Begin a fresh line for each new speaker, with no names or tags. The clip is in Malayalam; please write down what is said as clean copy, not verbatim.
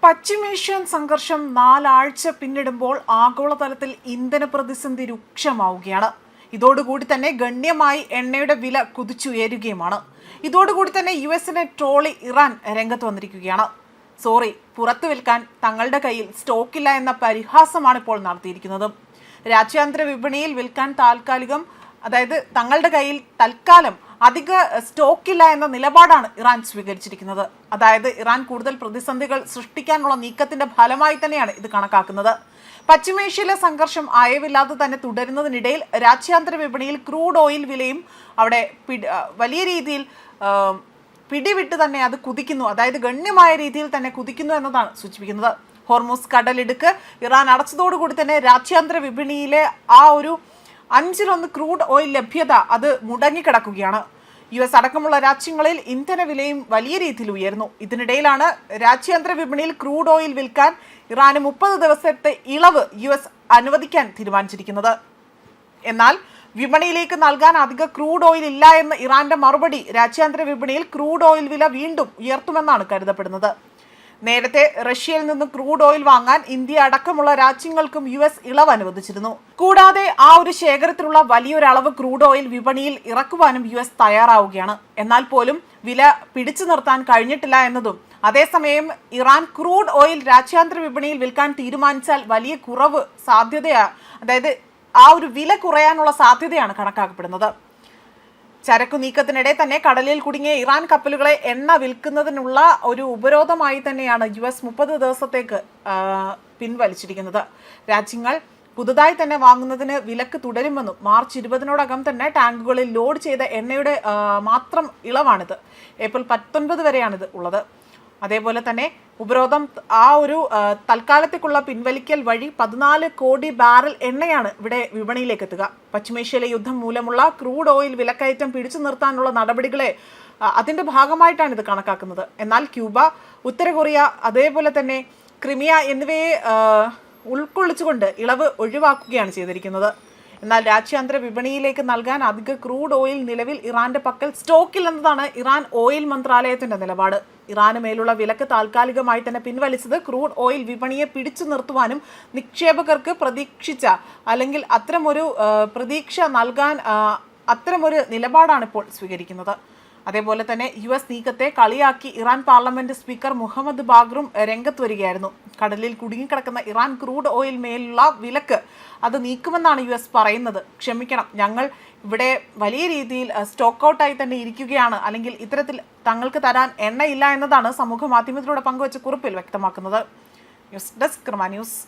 പശ്ചിമേഷ്യൻ സംഘർഷം 4 ആഴ്ച പിന്നിടുമ്പോൾ ആഗോളതലത്തിൽ ഇന്ധന പ്രതിസന്ധി രൂക്ഷമാവുകയാണ്. ഇതോടുകൂടി തന്നെ ഗണ്യമായി എണ്ണയുടെ വില കുതിച്ചുയരുകയുമാണ്. ഇതോടുകൂടി തന്നെ യുഎസിനെ ട്രോളി ഇറാൻ രംഗത്ത് വന്നിരിക്കുകയാണ്. പുറത്തു വിൽക്കാൻ തങ്ങളുടെ കയ്യിൽ സ്റ്റോക്കില്ല എന്ന പരിഹാസമാണ് ഇപ്പോൾ നടത്തിയിരിക്കുന്നത്. രാജ്യാന്തര വിപണിയിൽ വിൽക്കാൻ തങ്ങളുടെ കയ്യിൽ തൽക്കാലം അധിക സ്റ്റോക്കില്ല എന്ന നിലപാടാണ് ഇറാൻ സ്വീകരിച്ചിരിക്കുന്നത്. അതായത് ഇറാൻ കൂടുതൽ പ്രതിസന്ധികൾ സൃഷ്ടിക്കാനുള്ള നീക്കത്തിന്റെ ഫലമായി തന്നെയാണ് ഇത് കണക്കാക്കുന്നത്. പശ്ചിമേഷ്യയിലെ സംഘർഷം അയവില്ലാതെ തന്നെ തുടരുന്നതിനിടയിൽ രാജ്യാന്തര വിപണിയിൽ ക്രൂഡ് ഓയിൽ വിലയും അവിടെ വലിയ രീതിയിൽ പിടിവിട്ട് തന്നെ അത് കുതിക്കുന്നു. അതായത് ഗണ്യമായ രീതിയിൽ തന്നെ കുതിക്കുന്നു എന്നതാണ് സൂചിപ്പിക്കുന്നത്. ഹോർമൂസ് കടലിടുക്ക് ഇറാൻ അടച്ചതോടുകൂടി തന്നെ രാജ്യാന്തര വിപണിയിലെ ആ ഒരു 1/5 ക്രൂഡ് ഓയിൽ ലഭ്യത അത് മുടങ്ങിക്കിടക്കുകയാണ്. US അടക്കമുള്ള രാജ്യങ്ങളിൽ ഇന്ധന വിലയും വലിയ രീതിയിൽ ഉയർന്നു. ഇതിനിടയിലാണ് രാജ്യാന്തര വിപണിയിൽ ക്രൂഡ് ഓയിൽ വിൽക്കാൻ ഇറാന് 30 ദിവസത്തെ ഇളവ് US അനുവദിക്കാൻ തീരുമാനിച്ചിരിക്കുന്നത്. എന്നാൽ വിപണിയിലേക്ക് നൽകാൻ അധിക ക്രൂഡ് ഓയിൽ ഇല്ല എന്ന ഇറാന്റെ മറുപടി രാജ്യാന്തര വിപണിയിൽ ക്രൂഡ് ഓയിൽ വില വീണ്ടും ഉയർത്തുമെന്നാണ് കരുതപ്പെടുന്നത്. നേരത്തെ റഷ്യയിൽ നിന്ന് ക്രൂഡ് ഓയിൽ വാങ്ങാൻ ഇന്ത്യ അടക്കമുള്ള രാജ്യങ്ങൾക്കും US ഇളവ് അനുവദിച്ചിരുന്നു. കൂടാതെ ആ ഒരു ശേഖരത്തിലുള്ള വലിയൊരളവ് ക്രൂഡ് ഓയിൽ വിപണിയിൽ ഇറക്കുവാനും US തയ്യാറാവുകയാണ്. എന്നാൽ പോലും വില പിടിച്ചു നിർത്താൻ കഴിഞ്ഞിട്ടില്ല എന്നതും, അതേസമയം ഇറാൻ ക്രൂഡ് ഓയിൽ രാജ്യാന്തര വിപണിയിൽ വിൽക്കാൻ തീരുമാനിച്ചാൽ വലിയ കുറവ് അതായത് ആ ഒരു വില കുറയാനുള്ള സാധ്യതയാണ് കണക്കാക്കപ്പെടുന്നത്. ചരക്കു നീക്കത്തിനിടെ തന്നെ കടലിൽ കുടുങ്ങിയ ഇറാൻ കപ്പലുകളെ എണ്ണ വിൽക്കുന്നതിനുള്ള ഒരു ഉപരോധമായി തന്നെയാണ് US 30 ദിവസത്തേക്ക് പിൻവലിച്ചിരിക്കുന്നത്. രാജ്യങ്ങൾ പുതുതായി തന്നെ വാങ്ങുന്നതിന് വിലക്ക് തുടരുമെന്നും മാർച്ച് 20-നോടകം തന്നെ ടാങ്കുകളിൽ ലോഡ് ചെയ്ത എണ്ണയുടെ മാത്രം ഇളവാണിത്. ഏപ്രിൽ 19 വരെയാണിത് ഉള്ളത്. അതേപോലെ തന്നെ ഉപരോധം ആ ഒരു തൽക്കാലത്തേക്കുള്ള പിൻവലിക്കൽ വഴി 14 കോടി ബാരൽ എണ്ണയാണ് ഇവിടെ വിപണിയിലേക്ക് എത്തുക. പശ്ചിമേഷ്യയിലെ യുദ്ധം മൂലമുള്ള ക്രൂഡ് ഓയിൽ വിലക്കയറ്റം പിടിച്ചു നിർത്താനുള്ള നടപടികളെ അതിന്റെ ഭാഗമായിട്ടാണ് ഇത് കണക്കാക്കുന്നത്. എന്നാൽ ക്യൂബ, ഉത്തര കൊറിയ, അതേപോലെ തന്നെ ക്രിമിയ എന്നിവയെ ഉൾക്കൊള്ളിച്ചുകൊണ്ട് ഇളവ് ഒഴിവാക്കുകയാണ് ചെയ്തിരിക്കുന്നത്. എന്നാൽ രാജ്യാന്തര വിപണിയിലേക്ക് നൽകാൻ അധിക ക്രൂഡ് ഓയിൽ നിലവിൽ ഇറാന്റെ പക്കൽ സ്റ്റോക്കില്ലെന്നതാണ് ഇറാൻ ഓയിൽ മന്ത്രാലയത്തിന്റെ നിലപാട്. ഇറാന് മേലുള്ള വിലക്ക് താൽക്കാലികമായി തന്നെ പിൻവലിച്ചത് ക്രൂഡ് ഓയിൽ വിപണിയെ പിടിച്ചു നിർത്തുവാനും നിക്ഷേപകർക്ക് അത്തരമൊരു പ്രതീക്ഷ നൽകാൻ അത്തരമൊരു നിലപാടാണ് ഇപ്പോൾ സ്വീകരിക്കുന്നത്. അതേപോലെ തന്നെ US നീക്കത്തെ കളിയാക്കി ഇറാൻ പാർലമെന്റ് സ്പീക്കർ മുഹമ്മദ് ബാഗ്റും രംഗത്ത് വരികയായിരുന്നു. കടലിൽ കുടുങ്ങിക്കിടക്കുന്ന ഇറാൻ ക്രൂഡ് ഓയിൽ മേലുള്ള വിലക്ക് അത് നീക്കുമെന്നാണ് US പറയുന്നത്. ക്ഷമിക്കണം, ഞങ്ങൾ ഇവിടെ വലിയ രീതിയിൽ സ്റ്റോക്ക് ഔട്ടായി തന്നെ ഇരിക്കുകയാണ്, അല്ലെങ്കിൽ ഇത്തരത്തിൽ തങ്ങൾക്ക് തരാൻ എണ്ണയില്ല എന്നതാണ് സമൂഹ മാധ്യമത്തിലൂടെ പങ്കുവച്ച കുറിപ്പിൽ വ്യക്തമാക്കുന്നത്. ന്യൂസ് ഡെസ്ക് കർമ്മ ന്യൂസ്.